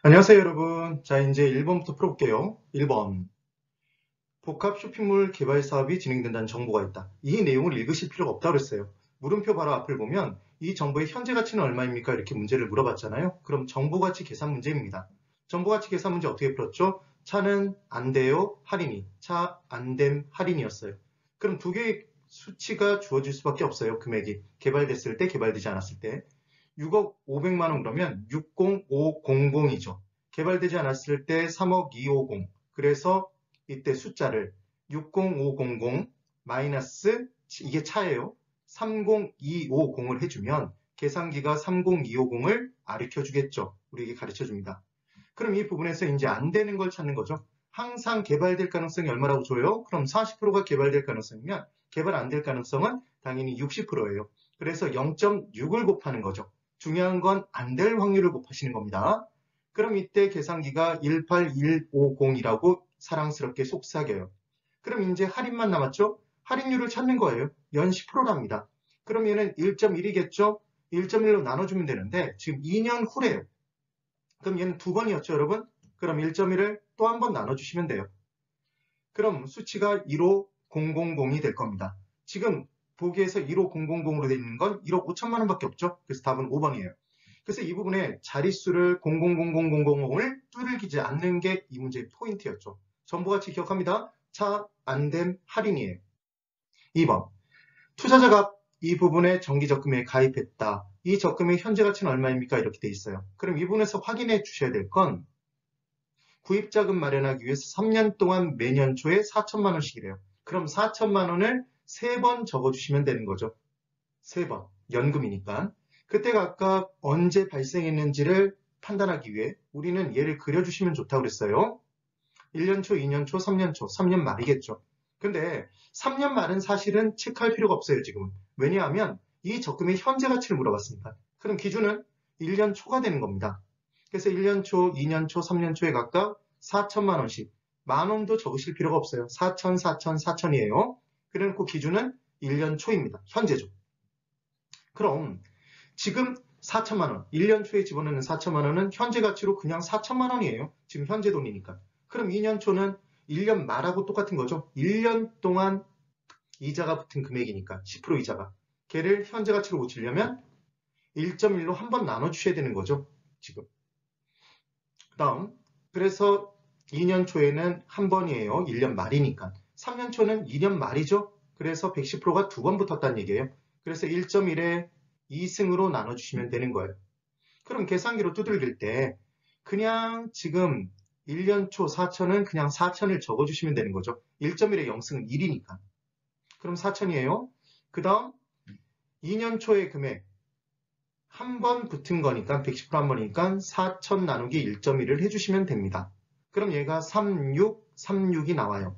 안녕하세요, 여러분. 자, 이제 1번부터 풀어볼게요. 1번. 복합 쇼핑몰 개발 사업이 진행된다는 정보가 있다. 이 내용을 읽으실 필요가 없다고 그랬어요. 물음표 바로 앞을 보면 이 정보의 현재 가치는 얼마입니까? 이렇게 문제를 물어봤잖아요. 그럼 정보가치 계산 문제입니다. 정보가치 계산 문제 어떻게 풀었죠? 차는 안 돼요, 할인이. 차 안 됨, 할인이었어요. 그럼 두 개의 수치가 주어질 수밖에 없어요. 금액이. 개발됐을 때, 개발되지 않았을 때. 6억 500만 원 그러면 60500이죠. 개발되지 않았을 때 3억 250. 그래서 이때 숫자를 60500 마이너스 이게 차예요. 30250을 해주면 계산기가 30250을 가르쳐 주겠죠. 우리에게 가르쳐 줍니다. 그럼 이 부분에서 이제 안 되는 걸 찾는 거죠. 항상 개발될 가능성이 얼마라고 줘요? 그럼 40%가 개발될 가능성이면 개발 안 될 가능성은 당연히 60%예요. 그래서 0.6을 곱하는 거죠. 중요한 건 안 될 확률을 곱하시는 겁니다. 그럼 이때 계산기가 18150이라고 사랑스럽게 속삭여요. 그럼 이제 할인만 남았죠? 할인율을 찾는 거예요. 연 10%랍니다. 그럼 얘는 1.1이겠죠? 1.1로 나눠주면 되는데 지금 2년 후래요. 그럼 얘는 두 번이었죠, 여러분? 그럼 1.1을 또 한 번 나눠주시면 돼요. 그럼 수치가 15000이 될 겁니다. 지금 보기에서 15000으로 되어 있는 건 1억 5천만 원밖에 없죠. 그래서 답은 5번이에요. 그래서 이 부분에 자릿수를 000000을 뚫리지 않는 게 이 문제의 포인트였죠. 정보가치 기억합니다. 차 안 됨 할인이에요. 2번. 투자자가 이 부분에 정기적금에 가입했다. 이 적금의 현재 가치는 얼마입니까? 이렇게 돼 있어요. 그럼 이 부분에서 확인해 주셔야 될 건 구입자금 마련하기 위해서 3년 동안 매년 초에 4천만 원씩이래요. 그럼 4천만 원을 3번 적어주시면 되는 거죠. 3번. 연금이니까. 그때가 아까 언제 발생했는지를 판단하기 위해 우리는 얘를 그려주시면 좋다고 그랬어요. 1년 초, 2년 초, 3년 초, 3년 말이겠죠. 근데 3년 말은 사실은 체크할 필요가 없어요, 지금은. 왜냐하면 이 적금의 현재 가치를 물어봤으니까. 그럼 기준은 1년 초가 되는 겁니다. 그래서 1년 초, 2년 초, 3년 초에 각각 4천만 원씩. 만 원도 적으실 필요가 없어요. 4천, 4천, 4천이에요. 그래놓고 기준은 1년 초입니다. 현재죠. 그럼 지금 4천만 원, 1년 초에 집어넣는 4천만 원은 현재 가치로 그냥 4천만 원이에요. 지금 현재 돈이니까. 그럼 2년 초는 1년 말하고 똑같은 거죠. 1년 동안 이자가 붙은 금액이니까 10% 이자가. 걔를 현재 가치로 고치려면 1.1로 한 번 나눠주셔야 되는 거죠. 지금. 그 다음 그래서 2년 초에는 한 번이에요. 1년 말이니까. 3년 초는 2년 말이죠. 그래서 110%가 두 번 붙었다는 얘기예요. 그래서 1.1에 2승으로 나눠주시면 되는 거예요. 그럼 계산기로 두들길 때 그냥 지금 1년 초 4천은 그냥 4천을 적어주시면 되는 거죠. 1.1에 0승은 1이니까. 그럼 4천이에요. 그 다음 2년 초의 금액 한 번 붙은 거니까 110%한 번이니까 4천 나누기 1.1을 해주시면 됩니다. 그럼 얘가 36이 나와요.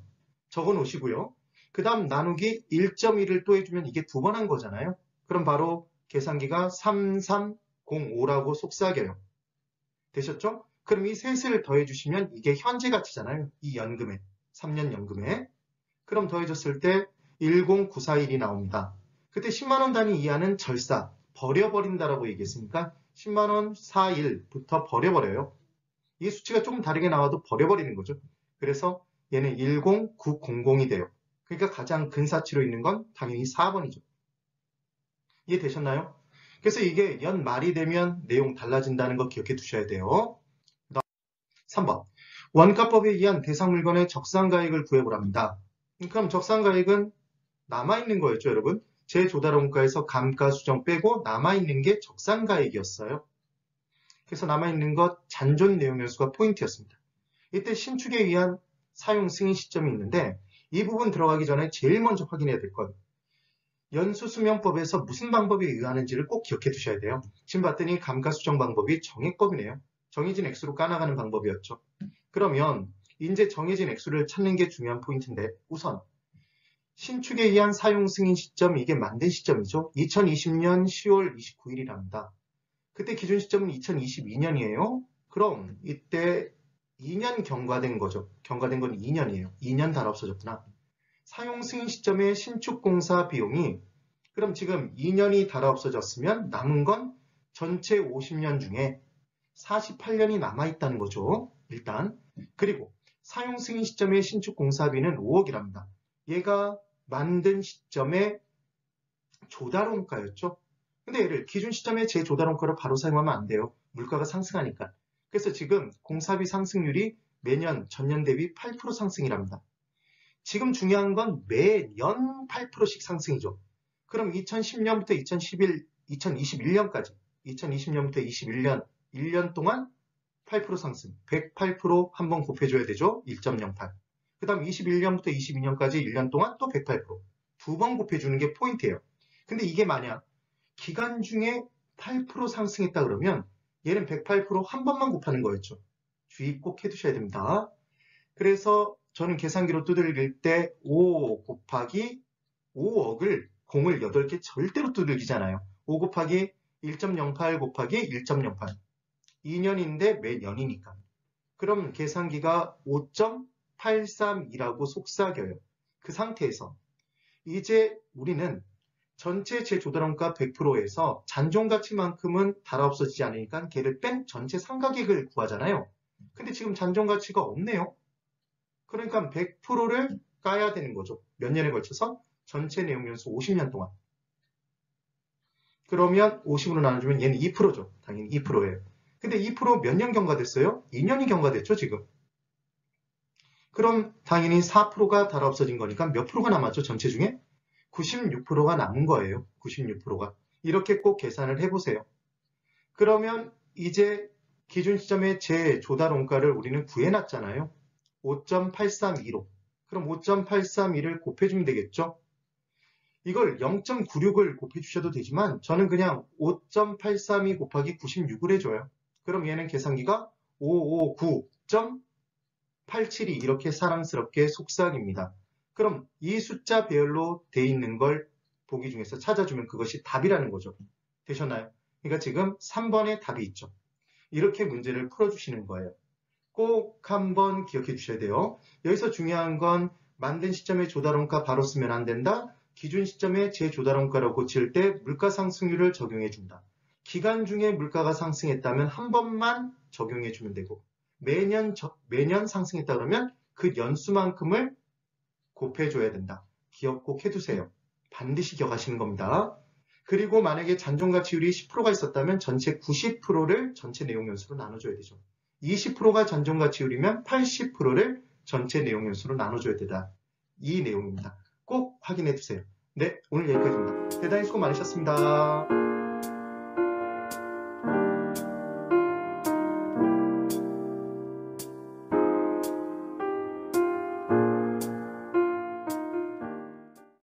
적어 놓으시고요. 그 다음 나누기 1.1을 또 해주면 이게 두 번 한 거잖아요. 그럼 바로 계산기가 3305라고 속삭여요. 되셨죠? 그럼 이 셋을 더해주시면 이게 현재 가치잖아요. 이 연금에, 3년 연금에. 그럼 더해줬을 때 10941이 나옵니다. 그때 10만원 단위 이하는 절사, 버려버린다라고 얘기했으니까 10만원 41부터 버려버려요. 이 수치가 조금 다르게 나와도 버려버리는 거죠. 그래서 얘는 10900이 돼요. 그러니까 가장 근사치로 있는 건 당연히 4번이죠. 이해되셨나요? 그래서 이게 연 말이 되면 내용 달라진다는 거 기억해 두셔야 돼요. 3번. 원가법에 의한 대상 물건의 적산가액을 구해보랍니다. 그럼 적산가액은 남아있는 거였죠, 여러분? 제조달원가에서 감가수정 빼고 남아있는 게 적산가액이었어요. 그래서 남아있는 것 잔존 내용연수가 포인트였습니다. 이때 신축에 의한 사용 승인 시점이 있는데 이 부분 들어가기 전에 제일 먼저 확인해야 될 건 연수수명법에서 무슨 방법에 의하는지를 꼭 기억해 두셔야 돼요. 지금 봤더니 감가수정 방법이 정액법이네요. 정해진 액수로 까나가는 방법이었죠. 그러면 이제 정해진 액수를 찾는 게 중요한 포인트인데 우선 신축에 의한 사용 승인 시점, 이게 만든 시점이죠. 2020년 10월 29일이랍니다. 그때 기준 시점은 2022년이에요. 그럼 이때 2년 경과된 거죠. 경과된 건 2년이에요. 2년 다 없어졌구나. 사용 승인 시점의 신축공사 비용이 그럼 지금 2년이 달아 없어졌으면 남은 건 전체 50년 중에 48년이 남아있다는 거죠. 일단. 그리고 사용 승인 시점의 신축 공사비는 5억이랍니다. 얘가 만든 시점의 조달원가였죠. 근데 얘를 기준 시점의 제 조달원가로 바로 사용하면 안 돼요. 물가가 상승하니까. 그래서 지금 공사비 상승률이 매년 전년 대비 8% 상승이랍니다. 지금 중요한 건 매년 8%씩 상승이죠. 그럼 2010년부터 2021년까지 2020년부터 21년 1년 동안 8% 상승, 108% 한번 곱해줘야 되죠. 1.08. 그 다음 21년부터 22년까지 1년 동안 또 108%. 두 번 곱해주는 게 포인트예요. 근데 이게 만약 기간 중에 8% 상승했다 그러면 얘는 108%한 번만 곱하는 거였죠. 주의 꼭 해두셔야 됩니다. 그래서 저는 계산기로 두들길 때 5 곱하기 5억을 0을 8개 절대로 두들기잖아요. 5 곱하기 1.08 곱하기 1.08. 2년인데 매년이니까. 그럼 계산기가 5.832라고 속삭여요. 그 상태에서 이제 우리는 전체 재조달원가 100%에서 잔존가치만큼은 달아 없어지지 않으니까 걔를 뺀 전체 상가액을 구하잖아요. 근데 지금 잔존가치가 없네요. 그러니까 100%를 까야 되는 거죠. 몇 년에 걸쳐서? 전체 내용연수 50년 동안. 그러면 50으로 나눠주면 얘는 2%죠. 당연히 2%예요. 근데 2% 몇 년 경과됐어요? 2년이 경과됐죠, 지금. 그럼 당연히 4%가 달아 없어진 거니까 몇 프로가 남았죠, 전체 중에? 96%가 남은 거예요. 96%가. 이렇게 꼭 계산을 해보세요. 그러면 이제 기준 시점의 제 조달 원가를 우리는 구해놨잖아요. 5.832로. 그럼 5.832를 곱해주면 되겠죠? 이걸 0.96을 곱해주셔도 되지만 저는 그냥 5.832 곱하기 96을 해줘요. 그럼 얘는 계산기가 559.872 이렇게 사랑스럽게 속삭입니다. 그럼 이 숫자 배열로 돼 있는 걸 보기 중에서 찾아주면 그것이 답이라는 거죠. 되셨나요? 그러니까 지금 3번에 답이 있죠. 이렇게 문제를 풀어주시는 거예요. 꼭 한번 기억해 주셔야 돼요. 여기서 중요한 건 만든 시점에 조달원가 바로 쓰면 안 된다. 기준 시점에 재조달원가로 고칠 때 물가 상승률을 적용해 준다. 기간 중에 물가가 상승했다면 한 번만 적용해 주면 되고 매년 상승했다 그러면 그 연수만큼을 곱해줘야 된다. 기억 꼭 해두세요. 반드시 기억하시는 겁니다. 그리고 만약에 잔존가치율이 10%가 있었다면 전체 90%를 전체 내용연수로 나눠줘야 되죠. 20%가 잔존가치율이면 80%를 전체 내용연수로 나눠줘야 되다. 이 내용입니다. 꼭 확인해 두세요. 네, 오늘 여기까지입니다. 대단히 수고 많으셨습니다.